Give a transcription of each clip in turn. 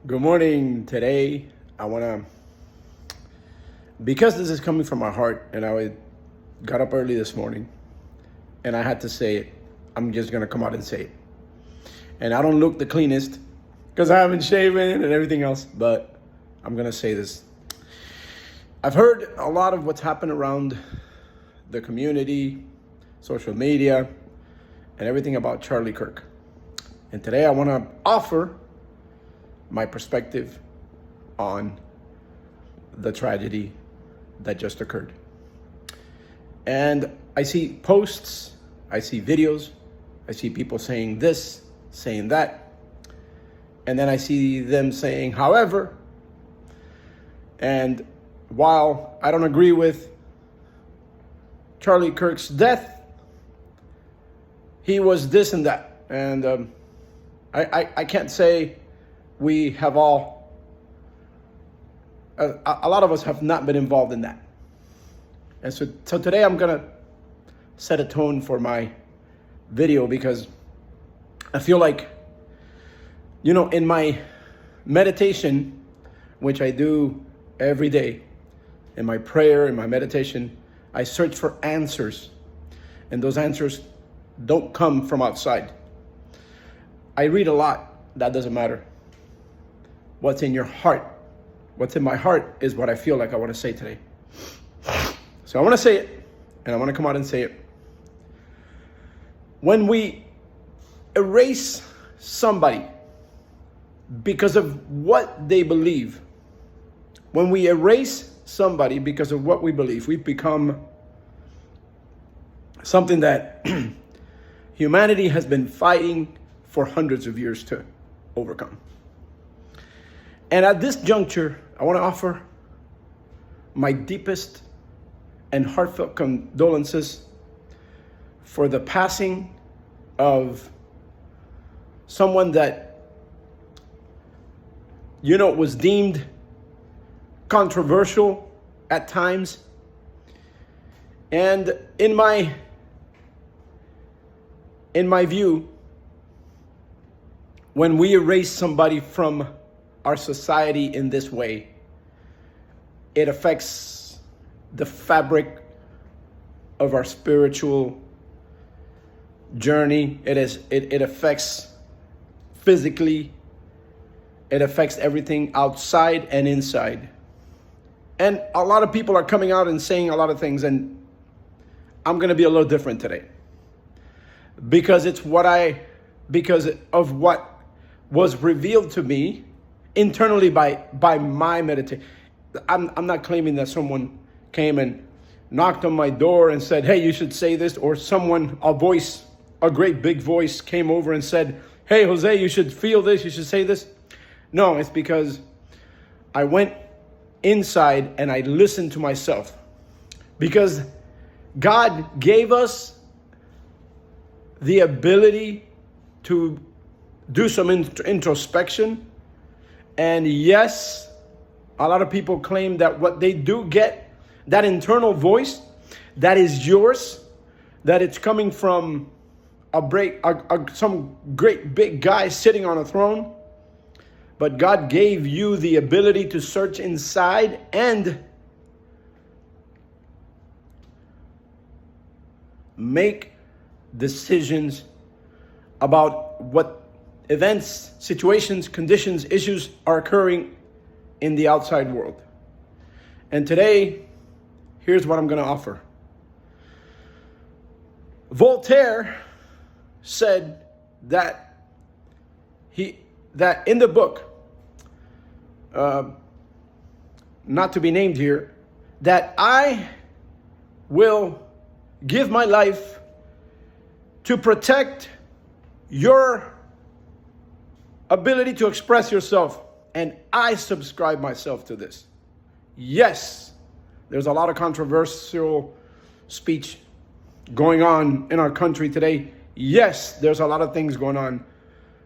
Good morning. Today, I want to, because this is coming from my heart, and I got up early this morning, and I had to say it. I'm just going to come out and say it. And I don't look the cleanest because I haven't shaven and everything else, but I'm going to say this. I've heard a lot of what's happened around the community, social media, and everything about Charlie Kirk. And today I want to offer my perspective on the tragedy that just occurred. And I see posts, I see videos, I see people saying this, saying that, and then I see them saying, however, and while I don't agree with Charlie Kirk's death, he was this and that. And I can't say we have all, a lot of us have not been involved in that. And so today I'm going to set a tone for my video because I feel like, in my meditation, which I do every day, in my prayer, in my meditation, I search for answers. And those answers don't come from outside. I read a lot. That doesn't matter. What's in your heart, what's in my heart is what I feel like I want to say today. So I want to say it, and I want to come out and say it. When we erase somebody because of what they believe, when we erase somebody because of what we believe, we've become something that humanity has been fighting for hundreds of years to overcome. And at this juncture, I want to offer my deepest and heartfelt condolences for the passing of someone that, was deemed controversial at times. And in my view, when we erase somebody from our society in this way, it affects the fabric of our spiritual journey. It affects physically. It affects everything outside and inside. And a lot of people are coming out and saying a lot of things, and I'm going to be a little different today. Because because of what was revealed to me internally by my meditation. I'm not claiming that someone came and knocked on my door and said, hey, you should say this, or a great big voice came over and said, hey, Jose, you should feel this, you should say this. No, it's because I went inside and I listened to myself. Because God gave us the ability to do some introspection. And yes, a lot of people claim that what they do get, that internal voice that is yours, that it's coming from some great big guy sitting on a throne. But God gave you the ability to search inside and make decisions about what events, situations, conditions, issues are occurring in the outside world. And today, here's what I'm going to offer. Voltaire said that in the book, not to be named here, that I will give my life to protect your ability to express yourself. And I subscribe myself to this. Yes, there's a lot of controversial speech going on in our country today. Yes, there's a lot of things going on.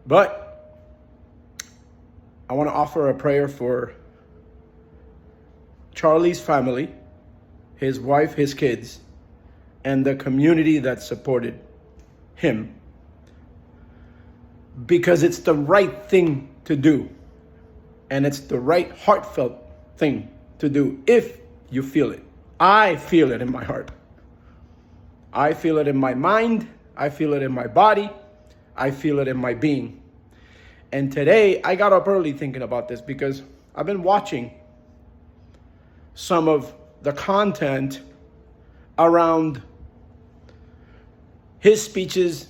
But I want to offer a prayer for Charlie's family, his wife, his kids, and the community that supported him. Because it's the right thing to do. And it's the right heartfelt thing to do if you feel it. I feel it in my heart. I feel it in my mind. I feel it in my body. I feel it in my being. And today I got up early thinking about this because I've been watching some of the content around his speeches,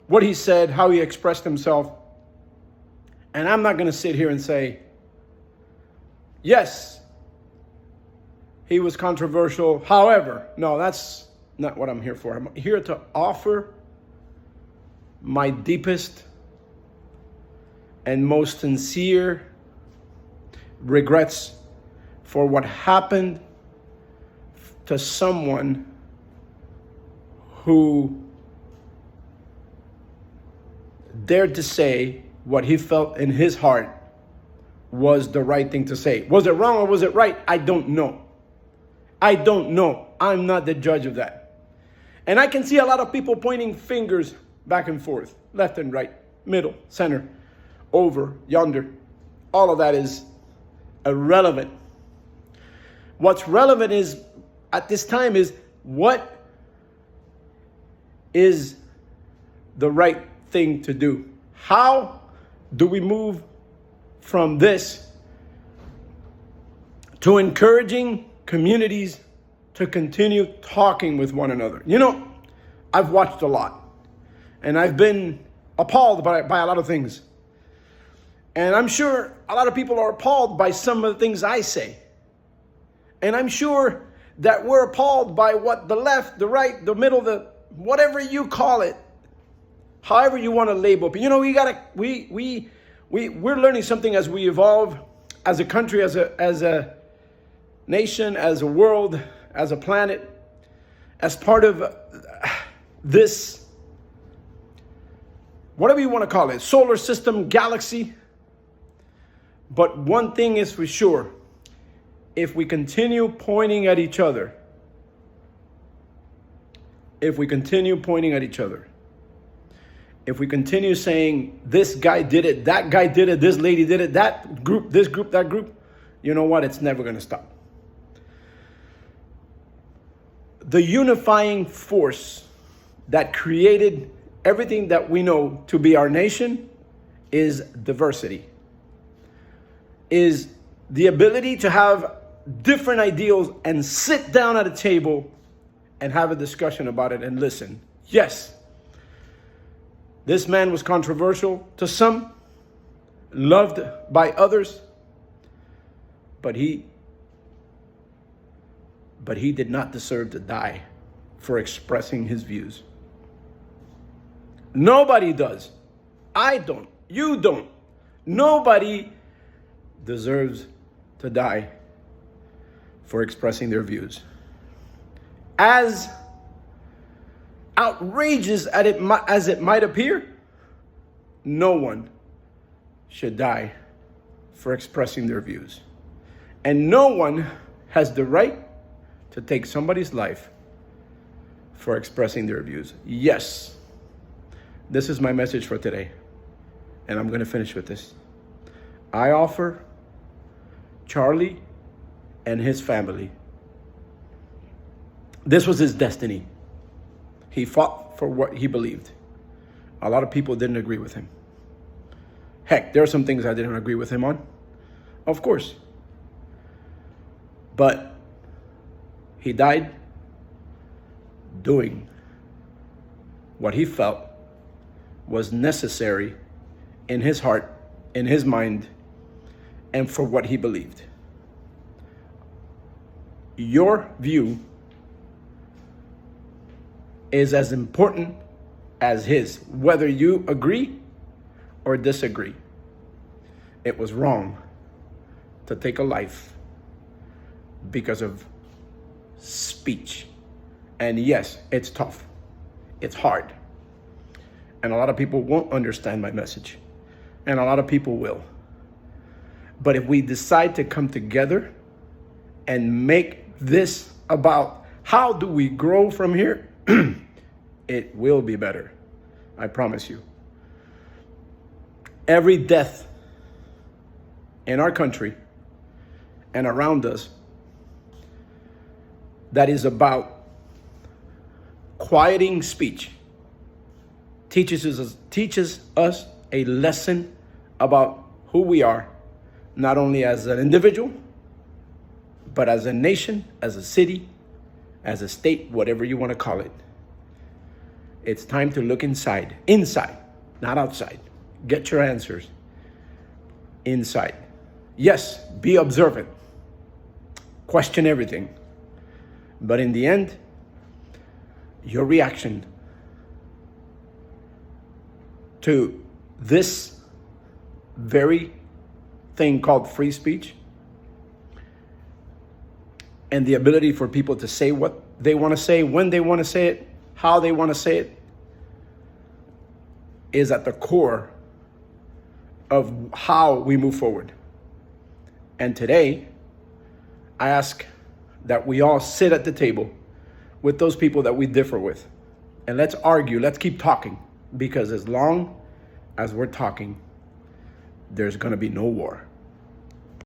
what he said, how he expressed himself. And I'm not going to sit here and say, yes, he was controversial. However, no, that's not what I'm here for. I'm here to offer my deepest and most sincere regrets for what happened to someone who dared to say what he felt in his heart was the right thing to say. Was it wrong or was it right? I don't know. I don't know. I'm not the judge of that. And I can see a lot of people pointing fingers back and forth, left and right, middle, center, over, yonder. All of that is irrelevant. What's relevant is, at this time, is what is the right thing to do? How do we move from this to encouraging communities to continue talking with one another? You know, I've watched a lot, and I've been appalled by a lot of things. And I'm sure a lot of people are appalled by some of the things I say. And I'm sure that we're appalled by what the left, the right, the middle, the whatever you call it, however you want to label. But you know, we're learning something as we evolve, as a country, as a nation, as a world, as a planet, as part of this, whatever you want to call it, solar system, galaxy. But one thing is for sure, if we continue pointing at each other, if we continue saying, this guy did it, that guy did it, this lady did it, that group, this group, that group, you know what? It's never going to stop. The unifying force that created everything that we know to be our nation is diversity, is the ability to have different ideals and sit down at a table and have a discussion about it and listen. Yes, this man was controversial to some, loved by others, but he did not deserve to die for expressing his views. Nobody does. I don't. You don't. Nobody deserves to die for expressing their views. As outrageous as it might appear, no one should die for expressing their views. And no one has the right to take somebody's life for expressing their views. Yes, this is my message for today, and I'm going to finish with this. I offer Charlie and his family. This was his destiny. He fought for what he believed. A lot of people didn't agree with him. Heck, there are some things I didn't agree with him on. Of course. But he died doing what he felt was necessary in his heart, in his mind, and for what he believed. Your view is as important as his, whether you agree or disagree. It was wrong to take a life because of speech. And yes, it's tough. It's hard. And a lot of people won't understand my message. And a lot of people will. But if we decide to come together and make this about how do we grow from here, it will be better. I promise you. Every death in our country and around us that is about quieting speech, teaches us a lesson about who we are, not only as an individual, but as a nation, as a city, as a state, whatever you want to call it. It's time to look inside, not outside. Get your answers inside. Yes, be observant. Question everything. But in the end, your reaction to this very thing called free speech and the ability for people to say what they want to say, when they want to say it, how they want to say it, is at the core of how we move forward. And today, I ask that we all sit at the table with those people that we differ with. And let's argue, let's keep talking. Because as long as we're talking, there's going to be no war.